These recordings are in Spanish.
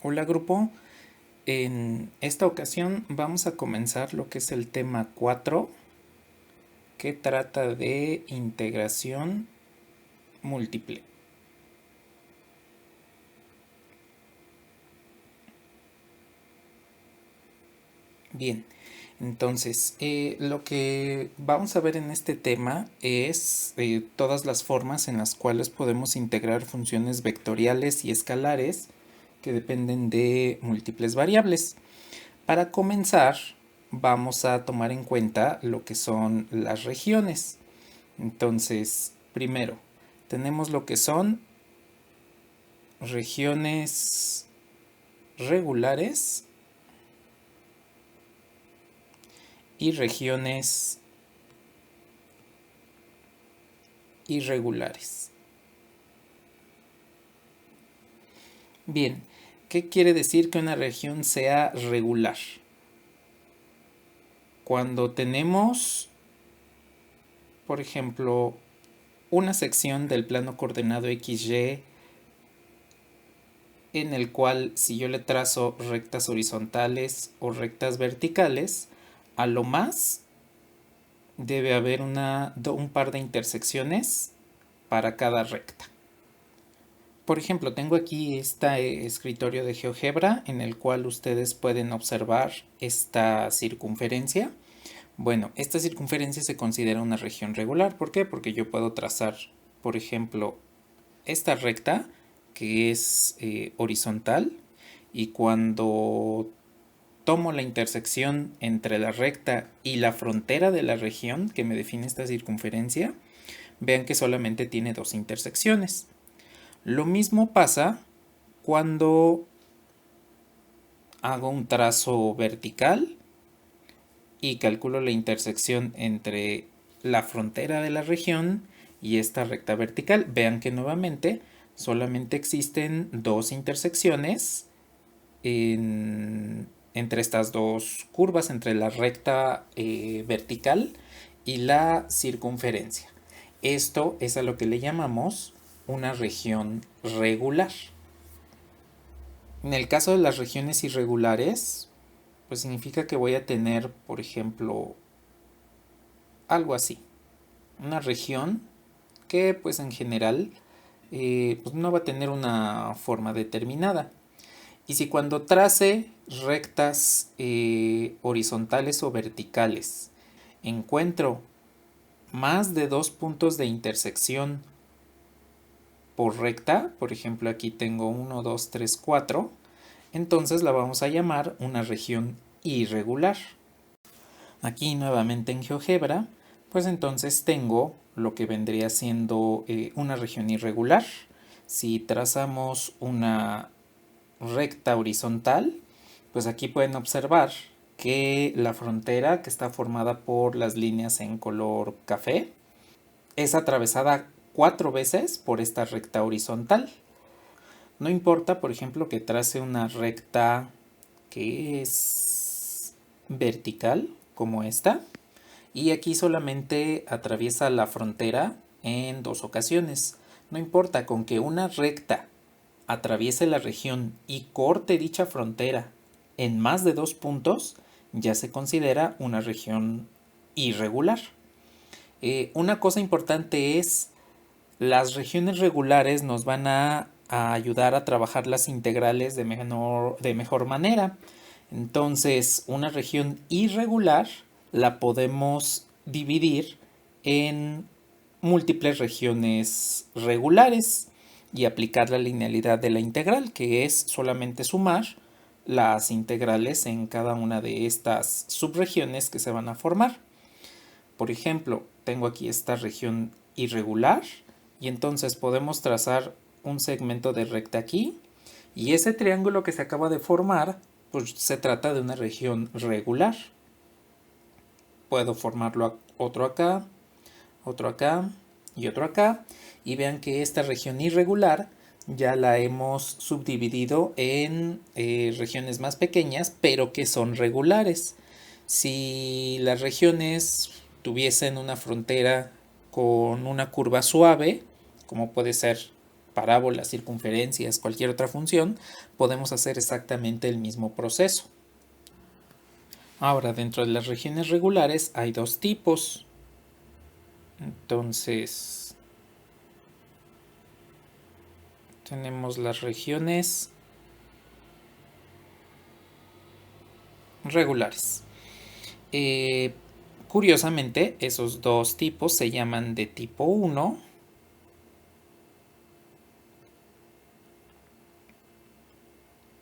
Hola grupo, en esta ocasión vamos a comenzar lo que es el tema 4 que trata de integración múltiple. Bien, entonces lo que vamos a ver en este tema es todas las formas en las cuales podemos integrar funciones vectoriales y escalares que dependen de múltiples variables. Para comenzar, vamos a tomar en cuenta lo que son las regiones. Entonces, primero, tenemos lo que son regiones regulares y regiones irregulares. Bien, ¿qué quiere decir que una región sea regular? Cuando tenemos, por ejemplo, una sección del plano coordenado XY en el cual si yo le trazo rectas horizontales o rectas verticales, a lo más debe haber un par de intersecciones para cada recta. Por ejemplo, tengo aquí este escritorio de GeoGebra en el cual ustedes pueden observar esta circunferencia. Bueno, esta circunferencia se considera una región regular. ¿Por qué? Porque yo puedo trazar, por ejemplo, esta recta que es horizontal, y cuando tomo la intersección entre la recta y la frontera de la región que me define esta circunferencia, vean que solamente tiene dos intersecciones. Lo mismo pasa cuando hago un trazo vertical y calculo la intersección entre la frontera de la región y esta recta vertical. Vean que nuevamente solamente existen dos intersecciones entre estas dos curvas, entre la recta vertical y la circunferencia. Esto es a lo que le llamamos una región regular. En el caso de las regiones irregulares, pues significa que voy a tener, por ejemplo, algo así. Una región que pues en general pues no va a tener una forma determinada. Y si cuando trace rectas horizontales o verticales encuentro más de dos puntos de intersección por recta, por ejemplo aquí tengo 1, 2, 3, 4, entonces la vamos a llamar una región irregular. Aquí nuevamente en GeoGebra, pues entonces tengo lo que vendría siendo una región irregular. Si trazamos una recta horizontal, pues aquí pueden observar que la frontera, que está formada por las líneas en color café, es atravesada 4 veces por esta recta horizontal. No importa, por ejemplo, que trace una recta que es vertical, como esta, y aquí solamente atraviesa la frontera en 2 ocasiones. No importa, con que una recta atraviese la región y corte dicha frontera en más de 2 puntos, ya se considera una región irregular. Una cosa importante es, las regiones regulares nos van a ayudar a trabajar las integrales de mejor manera. Entonces, una región irregular la podemos dividir en múltiples regiones regulares y aplicar la linealidad de la integral, que es solamente sumar las integrales en cada una de estas subregiones que se van a formar. Por ejemplo, tengo aquí esta región irregular y entonces podemos trazar un segmento de recta aquí, y ese triángulo que se acaba de formar pues se trata de una región regular. Puedo formarlo otro acá y otro acá, y vean que esta región irregular ya la hemos subdividido en regiones más pequeñas, pero que son regulares. Si las regiones tuviesen una frontera con una curva suave, como puede ser parábolas, circunferencias, cualquier otra función, podemos hacer exactamente el mismo proceso. Ahora, dentro de las regiones regulares hay dos tipos. Entonces, tenemos las regiones regulares. Curiosamente, esos dos tipos se llaman de tipo 1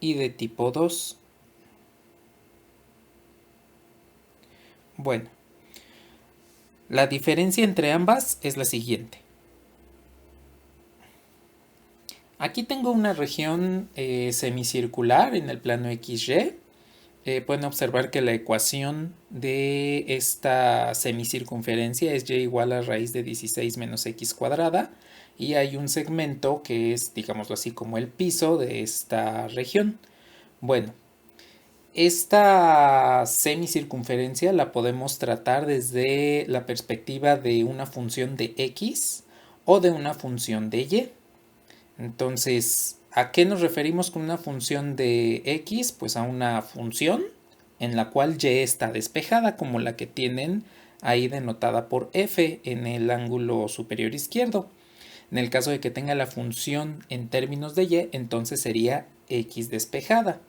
y de tipo 2. Bueno, la diferencia entre ambas es la siguiente. Aquí tengo una región semicircular en el plano XY. Pueden observar que la ecuación de esta semicircunferencia es y igual a raíz de 16 menos x cuadrada, y hay un segmento que es, digámoslo así, como el piso de esta región. Bueno, esta semicircunferencia la podemos tratar desde la perspectiva de una función de x o de una función de y. Entonces, ¿a qué nos referimos con una función de x? Pues a una función en la cual y está despejada, como la que tienen ahí denotada por f en el ángulo superior izquierdo. En el caso de que tenga la función en términos de y, entonces sería x despejada.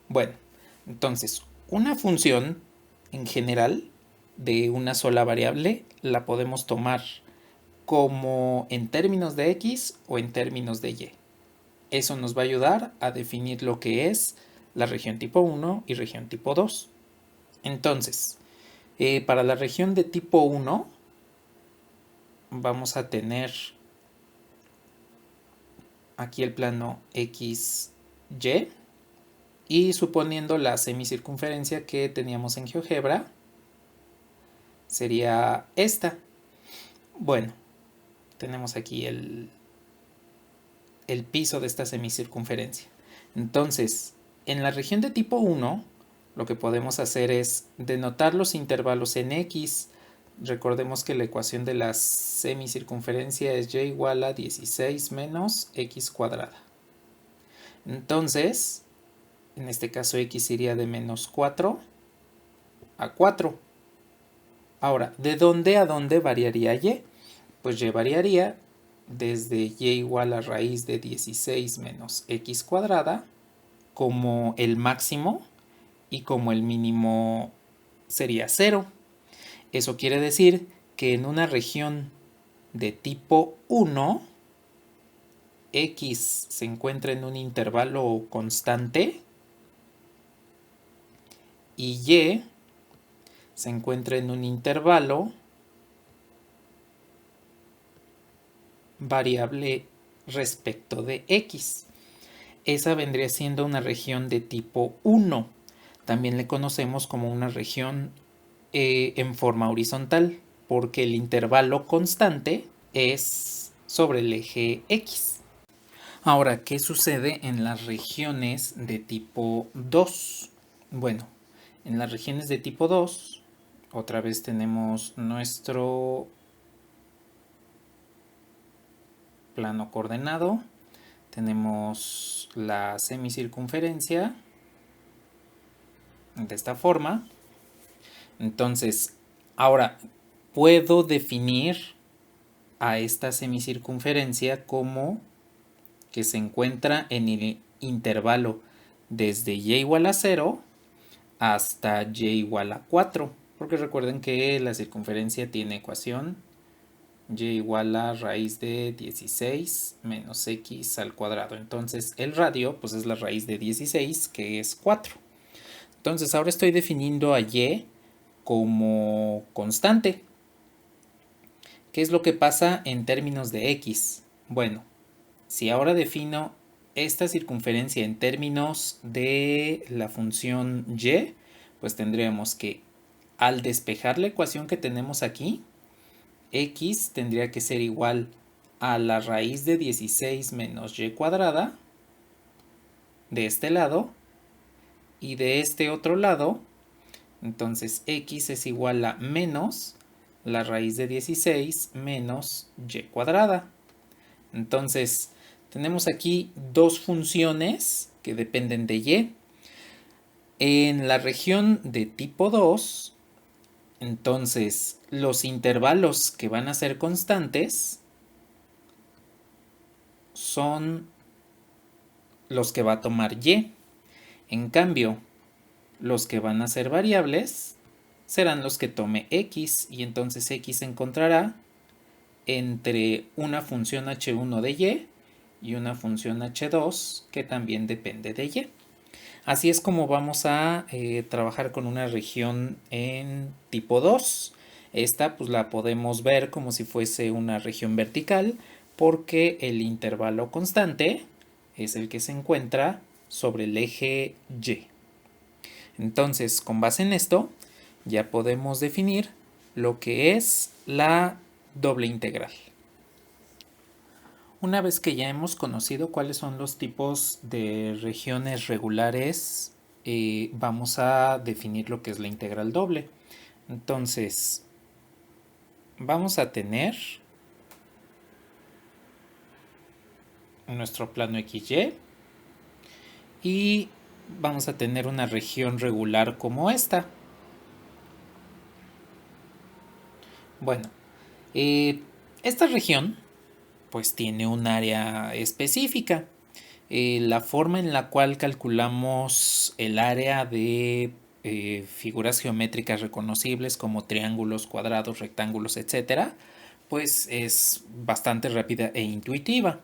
Bueno, entonces, una función en general de una sola variable la podemos tomar como en términos de x o en términos de y. Eso nos va a ayudar a definir lo que es la región tipo 1 y región tipo 2. Entonces, para la región de tipo 1 vamos a tener aquí el plano XY, y suponiendo la semicircunferencia que teníamos en GeoGebra, sería esta. Bueno, tenemos aquí el piso de esta semicircunferencia. Entonces, en la región de tipo 1, lo que podemos hacer es denotar los intervalos en x. Recordemos que la ecuación de la semicircunferencia es y igual a 16 menos x cuadrada. Entonces, en este caso x iría de menos 4 a 4. Ahora, ¿de dónde a dónde variaría y? Pues y variaría desde y igual a raíz de 16 menos x cuadrada como el máximo, y como el mínimo sería 0. Eso quiere decir que en una región de tipo 1, x se encuentra en un intervalo constante y y se encuentra en un intervalo variable respecto de x. Esa vendría siendo una región de tipo 1. También le conocemos como una región en forma horizontal, porque el intervalo constante es sobre el eje x. Ahora, ¿qué sucede en las regiones de tipo 2? Bueno, en las regiones de tipo 2, otra vez tenemos nuestro plano coordenado, tenemos la semicircunferencia de esta forma. Entonces, ahora puedo definir a esta semicircunferencia como que se encuentra en el intervalo desde y igual a 0 hasta y igual a 4, porque recuerden que la circunferencia tiene ecuación y igual a raíz de 16 menos x al cuadrado. Entonces el radio pues es la raíz de 16, que es 4. Entonces ahora estoy definiendo a y como constante. ¿Qué es lo que pasa en términos de x? Bueno, si ahora defino esta circunferencia en términos de la función y, pues tendríamos que, al despejar la ecuación que tenemos aquí, x tendría que ser igual a la raíz de 16 menos y cuadrada de este lado, y de este otro lado, entonces x es igual a menos la raíz de 16 menos y cuadrada. Entonces, tenemos aquí dos funciones que dependen de y. En la región de tipo 2, entonces los intervalos que van a ser constantes son los que va a tomar y. En cambio, los que van a ser variables serán los que tome x, y entonces x se encontrará entre una función h1 de y una función h2 que también depende de y. Así es como vamos a trabajar con una región en tipo 2. Esta pues la podemos ver como si fuese una región vertical, porque el intervalo constante es el que se encuentra sobre el eje y. Entonces, con base en esto, ya podemos definir lo que es la doble integral. Una vez que ya hemos conocido cuáles son los tipos de regiones regulares, vamos a definir lo que es la integral doble. Entonces, vamos a tener nuestro plano XY y vamos a tener una región regular como esta. Bueno, esta región pues tiene un área específica. La forma en la cual calculamos el área de figuras geométricas reconocibles como triángulos, cuadrados, rectángulos, etcétera, pues es bastante rápida e intuitiva.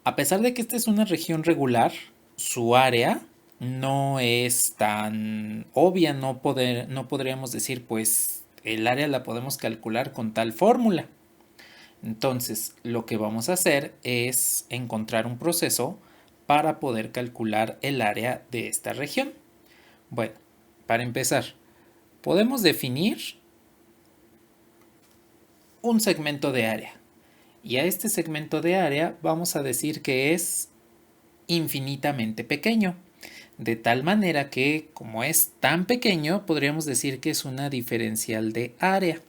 A pesar de que esta es una región regular, su área no es tan obvia, no podríamos decir pues el área la podemos calcular con tal fórmula. Entonces, lo que vamos a hacer es encontrar un proceso para poder calcular el área de esta región. Bueno, para empezar, podemos definir un segmento de área. Y a este segmento de área vamos a decir que es infinitamente pequeño. De tal manera que, como es tan pequeño, podríamos decir que es una diferencial de área.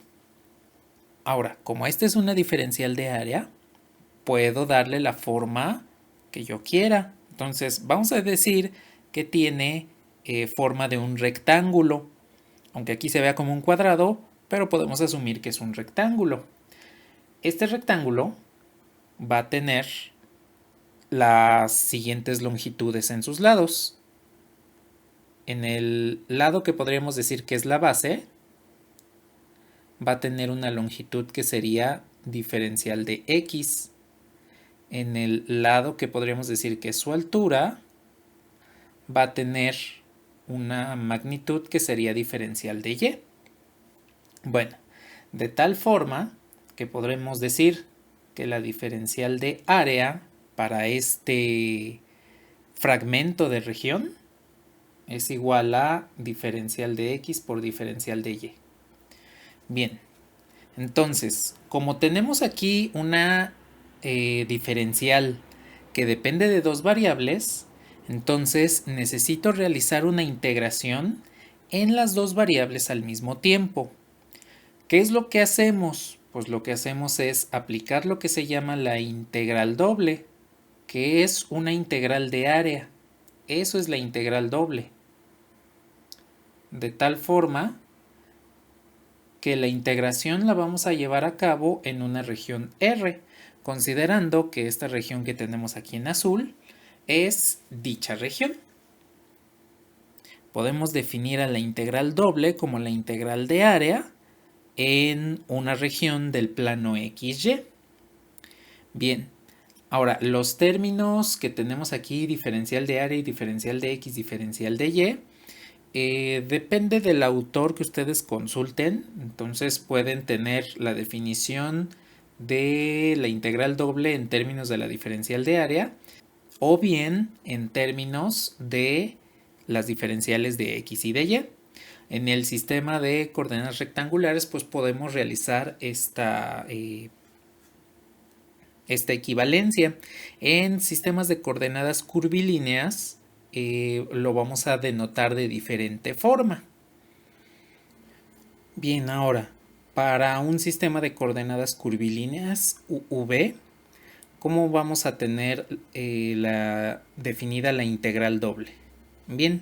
Ahora, como esta es una diferencial de área, puedo darle la forma que yo quiera. Entonces, vamos a decir que tiene forma de un rectángulo. Aunque aquí se vea como un cuadrado, pero podemos asumir que es un rectángulo. Este rectángulo va a tener las siguientes longitudes en sus lados. En el lado que podríamos decir que es la base, va a tener una longitud que sería diferencial de x. En el lado que podríamos decir que es su altura, va a tener una magnitud que sería diferencial de y. Bueno, de tal forma que podremos decir que la diferencial de área para este fragmento de región es igual a diferencial de x por diferencial de y. Bien, entonces, como tenemos aquí una diferencial que depende de dos variables, entonces necesito realizar una integración en las dos variables al mismo tiempo. ¿Qué es lo que hacemos? Pues lo que hacemos es aplicar lo que se llama la integral doble, que es una integral de área. Eso es la integral doble. De tal forma que la integración la vamos a llevar a cabo en una región R, considerando que esta región que tenemos aquí en azul es dicha región. Podemos definir a la integral doble como la integral de área en una región del plano XY. Bien, ahora los términos que tenemos aquí, diferencial de área y diferencial de X, diferencial de Y, depende del autor que ustedes consulten. Entonces pueden tener la definición de la integral doble en términos de la diferencial de área, o bien en términos de las diferenciales de X y de Y. En el sistema de coordenadas rectangulares pues podemos realizar esta equivalencia. En sistemas de coordenadas curvilíneas lo vamos a denotar de diferente forma. Bien, ahora, para un sistema de coordenadas curvilíneas UV, ¿cómo vamos a tener definida la integral doble? Bien,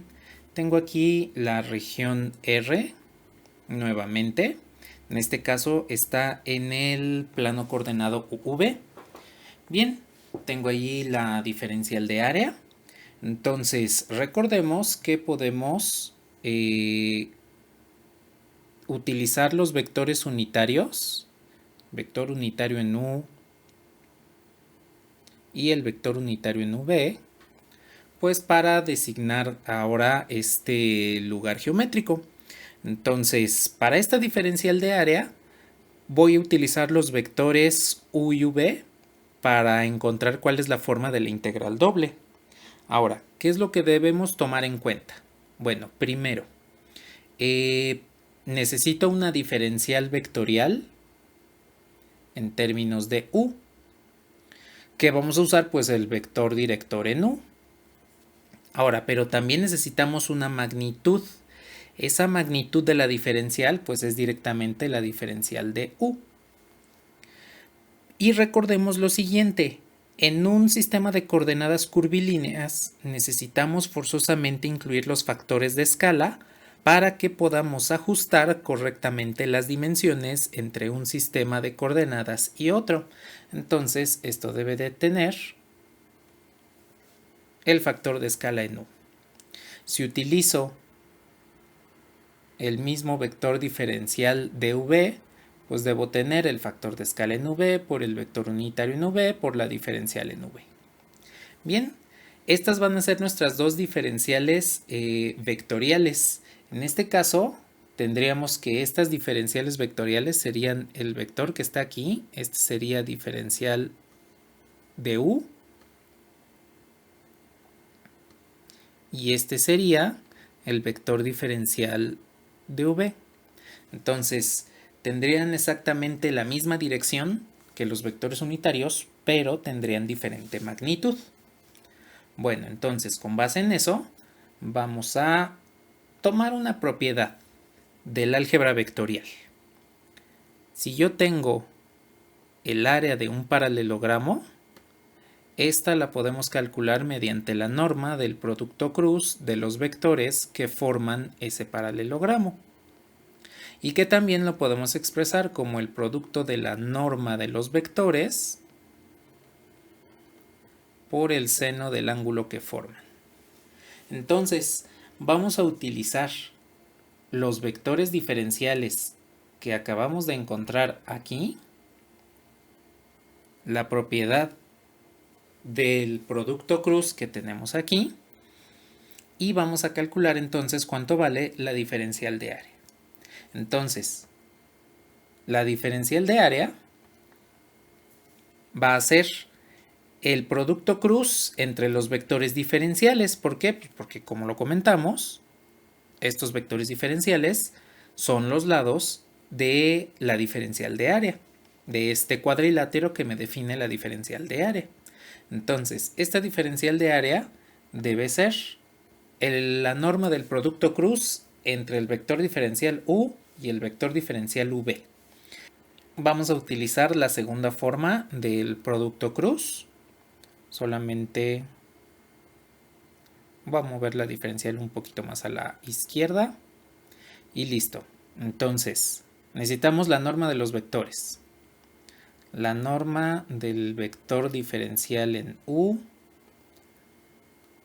tengo aquí la región R nuevamente. En este caso está en el plano coordenado V. Bien, tengo allí la diferencial de área. Entonces, recordemos que podemos utilizar los vectores unitarios, vector unitario en U y el vector unitario en V, pues para designar ahora este lugar geométrico. Entonces, para esta diferencial de área, voy a utilizar los vectores U y V para encontrar cuál es la forma de la integral doble. Ahora, ¿qué es lo que debemos tomar en cuenta? Bueno, primero, necesito una diferencial vectorial en términos de U, que vamos a usar pues el vector director en U. Ahora, pero también necesitamos una magnitud. Esa magnitud de la diferencial pues es directamente la diferencial de U. Y recordemos lo siguiente, en un sistema de coordenadas curvilíneas necesitamos forzosamente incluir los factores de escala para que podamos ajustar correctamente las dimensiones entre un sistema de coordenadas y otro. Entonces esto debe de tener el factor de escala en U. Si utilizo el mismo vector diferencial de V, pues debo tener el factor de escala en V por el vector unitario en V por la diferencial en V. Bien, estas van a ser nuestras dos diferenciales vectoriales. En este caso, tendríamos que estas diferenciales vectoriales serían el vector que está aquí, este sería diferencial de U, y este sería el vector diferencial de V. Entonces, tendrían exactamente la misma dirección que los vectores unitarios, pero tendrían diferente magnitud. Bueno, entonces con base en eso, vamos a tomar una propiedad del álgebra vectorial. Si yo tengo el área de un paralelogramo, esta la podemos calcular mediante la norma del producto cruz de los vectores que forman ese paralelogramo. Y que también lo podemos expresar como el producto de la norma de los vectores por el seno del ángulo que forman. Entonces, vamos a utilizar los vectores diferenciales que acabamos de encontrar aquí, la propiedad del producto cruz que tenemos aquí, y vamos a calcular entonces cuánto vale la diferencial de área. Entonces, la diferencial de área va a ser el producto cruz entre los vectores diferenciales. ¿Por qué? Pues porque como lo comentamos, estos vectores diferenciales son los lados de la diferencial de área, de este cuadrilátero que me define la diferencial de área. Entonces, esta diferencial de área debe ser la norma del producto cruz entre el vector diferencial U y el vector diferencial V. Vamos a utilizar la segunda forma del producto cruz. Solamente voy a mover la diferencial un poquito más a la izquierda. Y listo. Entonces, necesitamos la norma de los vectores. La norma del vector diferencial en U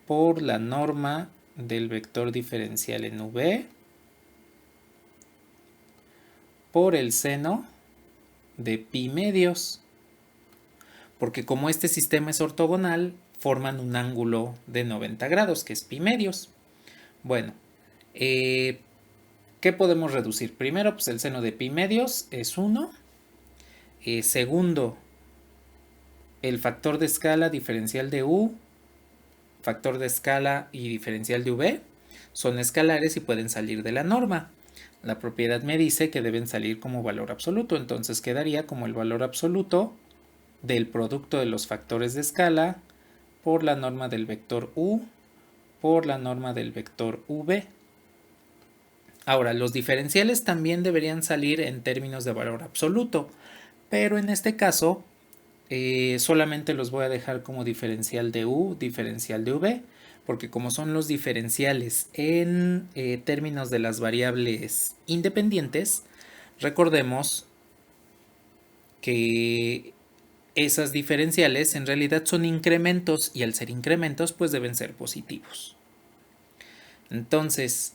por la norma del vector diferencial en V por el seno de pi medios. Porque como este sistema es ortogonal, forman un ángulo de 90 grados, que es pi medios. Bueno, ¿qué podemos reducir? Primero, pues el seno de pi medios es 1. Segundo, el factor de escala diferencial de U, factor de escala y diferencial de V son escalares y pueden salir de la norma. La propiedad me dice que deben salir como valor absoluto, entonces quedaría como el valor absoluto del producto de los factores de escala por la norma del vector U por la norma del vector V. Ahora, los diferenciales también deberían salir en términos de valor absoluto, pero en este caso solamente los voy a dejar como diferencial de u, diferencial de v, porque como son los diferenciales en términos de las variables independientes, recordemos que esas diferenciales en realidad son incrementos y al ser incrementos pues deben ser positivos. Entonces,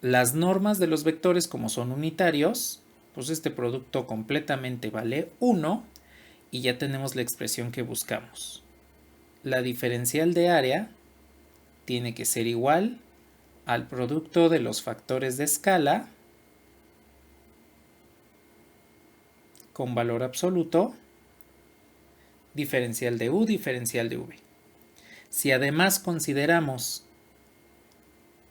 las normas de los vectores como son unitarios, pues este producto completamente vale 1 y ya tenemos la expresión que buscamos. La diferencial de área tiene que ser igual al producto de los factores de escala con valor absoluto, diferencial de u, diferencial de v. Si además consideramos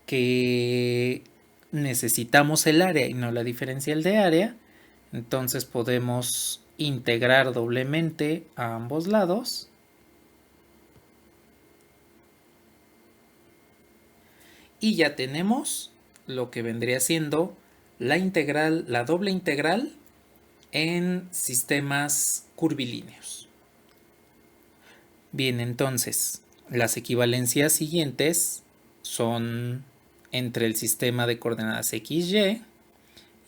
que necesitamos el área y no la diferencial de área, entonces podemos integrar doblemente a ambos lados y ya tenemos lo que vendría siendo la integral, la doble integral en sistemas curvilíneos. Bien, entonces las equivalencias siguientes son entre el sistema de coordenadas XY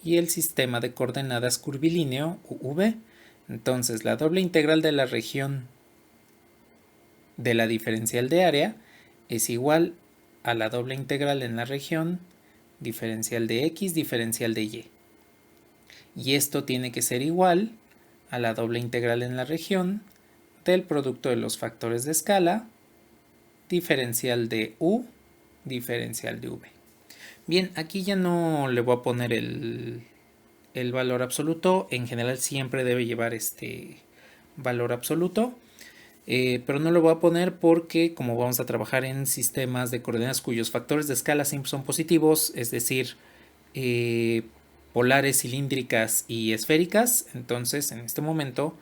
y el sistema de coordenadas curvilíneo UV. Entonces la doble integral de la región de la diferencial de área es igual a la doble integral en la región diferencial de X, diferencial de Y. Y esto tiene que ser igual a la doble integral en la región del producto de los factores de escala, diferencial de U, diferencial de V. Bien, aquí ya no le voy a poner el valor absoluto. En general siempre debe llevar este valor absoluto. Pero no lo voy a poner porque como vamos a trabajar en sistemas de coordenadas cuyos factores de escala siempre son positivos, es decir, polares, cilíndricas y esféricas, entonces en este momento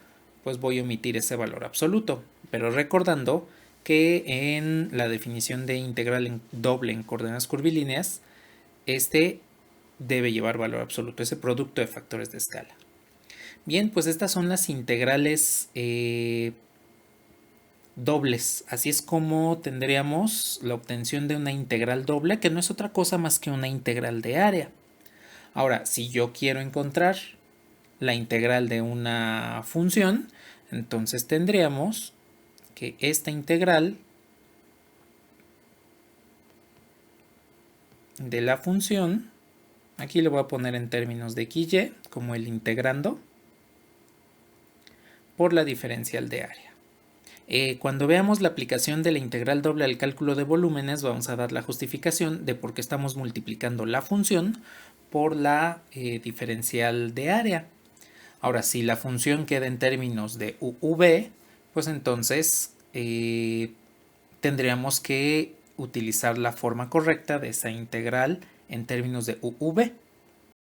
pues voy a omitir ese valor absoluto, pero recordando que en la definición de integral en doble en coordenadas curvilíneas, este debe llevar valor absoluto, ese producto de factores de escala. Bien, pues estas son las integrales dobles. Así es como tendríamos la obtención de una integral doble, que no es otra cosa más que una integral de área. Ahora, si yo quiero encontrar la integral de una función, entonces tendríamos que esta integral de la función, aquí le voy a poner en términos de XY, como el integrando, por la diferencial de área. Cuando veamos la aplicación de la integral doble al cálculo de volúmenes, vamos a dar la justificación de por qué estamos multiplicando la función por la diferencial de área. Ahora, si la función queda en términos de UV, pues entonces tendríamos que utilizar la forma correcta de esa integral en términos de UV.